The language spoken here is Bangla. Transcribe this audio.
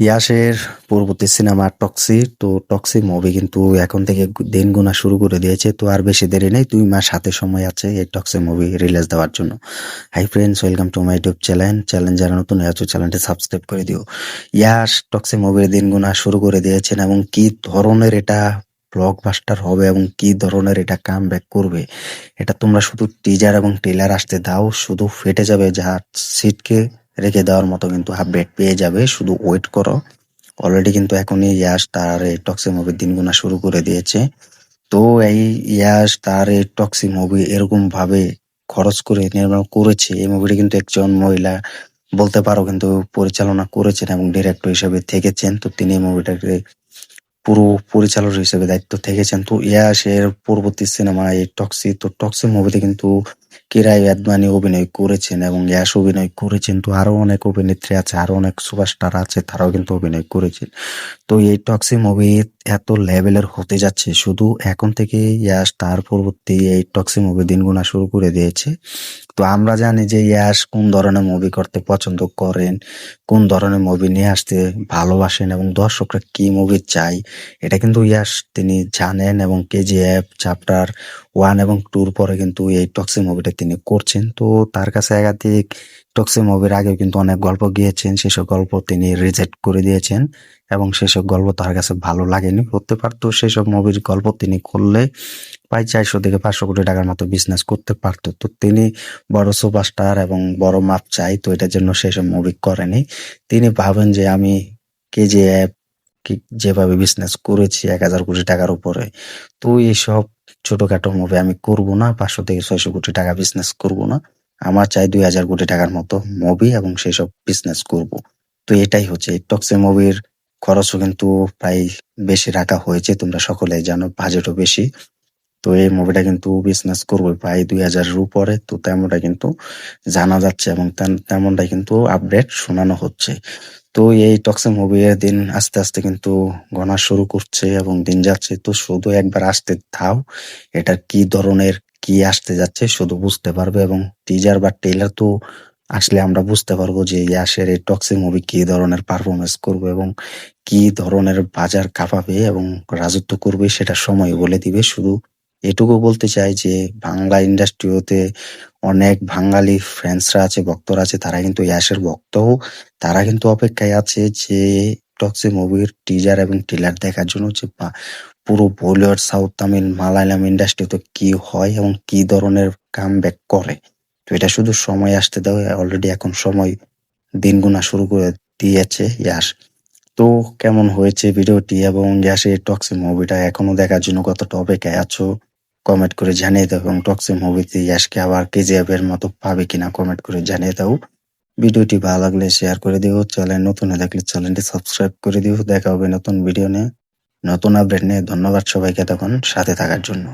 ইয়াসের পরবর্তী সিনেমা টক্সি। তো টক্সি মুভি কিন্তু এখন থেকে দিন গোনা শুরু করে দিয়েছে। তো আর বেশি দেরি নেই, 2 মাস হাতে সময় আছে এই টক্সি মুভি রিলিজ দেওয়ার জন্য। Hi friends, welcome to my YouTube channel. যারা নতুন আছো চ্যানেলটি সাবস্ক্রাইব করে দিও। ইয়াস টক্সি মুভির দিন গোনা শুরু করে দিয়েছেন এবং কি ধরনের এটা ব্লকবাস্টার হবে এবং কি ধরনের এটা কামব্যাক করবে, এটা তোমরা শুধু টিজার এবং ট্রেলার আসতে দাও, শুধু ফেটে যাবে, যা সিটকে রেখে দেওয়ার মতো কিন্তু আপডেট পেয়ে যাবে। শুধু ওয়েট করো। অলরেডি কিন্তু এখনই ইয়াশ তার এই টক্সি মুভির দিন গোনা শুরু করে দিয়েছে। তো এই ইয়াশ তার এই টক্সি মুভি এরকম ভাবে খরচ করে নির্মাণ করেছে। এই মুভিটি কিন্তু একজন মহিলা বলতে পারো কিন্তু পরিচালনা করেছেন এবং ডিরেক্টর হিসেবে থেকেছেন। তো তিনি এই মুভিটাকে পুরো পরিচালক হিসেবে দায়িত্ব থেকেছেন। তো ইয়াশ এর পরবর্তী সিনেমা এই টক্সি। তো টক্সি মুভিতে কিন্তু কিরাই আদভানি অভিনয় করেছেন এবং ইয়াশ অভিনয় করেছেন। তো আরো অনেক অভিনেত্রী আছে, আরো অনেক সুপারস্টার আছে, তারাও কিন্তু অভিনয় করেছেন। তো এই টক্সি মুভি এত লেভেলের হতে যাচ্ছে, শুধু এখন থেকে ইয়াশ তার পরবর্তী এই টক্সি মুভি দিন গোনা শুরু করে দিয়েছে। তো আমরা জানি যে ইয়াশ কোন ধরনের মুভি করতে পছন্দ করেন, কোন ধরনের মুভি নিয়ে আসতে ভালোবাসেন এবং দর্শকরা কি মুভি চাই, এটা কিন্তু ইয়াশ তিনি জানেন। এবং কেজিএফ চ্যাপ্টার 1 এবং 2 পরে কিন্তু এই টক্সি মুভিটা তিনি করছেন। তো তার কাছে একাধিক টক্সি মুভির আগেও কিন্তু অনেক গল্প গিয়েছেন, সেসব গল্প তিনি রিজেক্ট করে দিয়েছেন এবং সেসব গল্প তার কাছে ভালো লাগেনি। হতে পারতো সেসব মুভির গল্প তিনি করলে প্রায় 400 থেকে 500 কোটি টাকার মতো বিজনেস করতে পারতো। তো তিনি বড় সুপারস্টার এবং বড় মাপ চাই, তো এটার জন্য সেসব মুভি করেনি। তিনি ভাবেন যে আমি কেজিএফ যেভাবে বিজনেস করেছি 1000 কোটি টাকার উপরে, তো এইসব ছোটখাটো মুভি আমি করব না, 500 থেকে 600 কোটি টাকা বিজনেস করব না। আমার চাই 2000 কোটি টাকার মতো মুভি এবং সেসব বিজনেস করব। তো এটাই হচ্ছে এই টক্সি মুভির খরচও কিন্তু প্রায় বেশি রাখা হয়েছে, তোমরা সকলেই জানো, বাজেটও বেশি। তো এই মুভিটা কিন্তু বিজনেস করবে প্রায় 2000-এর উপরে। তো তেমনটা কিন্তু জানা যাচ্ছে এবং তেমনটাই কিন্তু আপডেট শোনানো হচ্ছে। তো এই টক্সি মুভি এর দিন আস্তে আস্তে কিন্তু গণা শুরু করছে এবং দিন যাচ্ছে। তো শুধু একবার আসতে দাও, এটা কি ধরনের কি আসতে যাচ্ছে শুধু বুঝতে পারবে। এবং টিজার বা ট্রেলার তো আসলে আমরা বুঝতে পারবো যে ইয়াসের এই টক্সি মুভি কি ধরনের পারফরমেন্স করবে এবং কি ধরনের বাজার কাঁপাবে এবং রাজত্ব করবে, সেটা সময় বলে দিবে। শুধু এটুকু বলতে চাই যে বাংলা ইন্ডাস্ট্রিতে অনেক বাঙালি ফ্যান্সরা আছে, ভক্তরা আছে, তারা কিন্তু ইয়াসের ভক্তও। তারা কিন্তু অপেক্ষায় আছে যে টক্সি মুভির টিজার এবং ট্রেলার দেখার জন্য, যে পুরো বলিউড, সাউথ, তামিল, মালায়ালাম ইন্ডাস্ট্রিতে কি হয় এবং কি ধরনের কামব্যাক করে। তো এটা শুধু সময় আসতে দাও। অলরেডি এখন সময় দিন গোনা শুরু করে দিয়েছে ইয়াস। তো কেমন হয়েছে ভিডিওটি এবং ইয়াসের টক্সি মুভিটা এখনো দেখার জন্য কতটা অপেক্ষায় আছো, কমেন্ট করে জানিয়ে দাও। এবং টক্সি মুভিতে ইয়াসকে আবার কেজিএফ এর মতো পাবে কিনা কমেন্ট করে জানিয়ে দাও। ভিডিওটি ভালো লাগলে শেয়ার করে দিও। চ্যানেল নতুন হয়ে থাকলে চ্যানেলটি সাবস্ক্রাইব করে দিও। দেখা হবে নতুন ভিডিও নিয়ে, নতুন আপডেট নিয়ে। ধন্যবাদ সবাইকে তখন সাথে থাকার জন্য।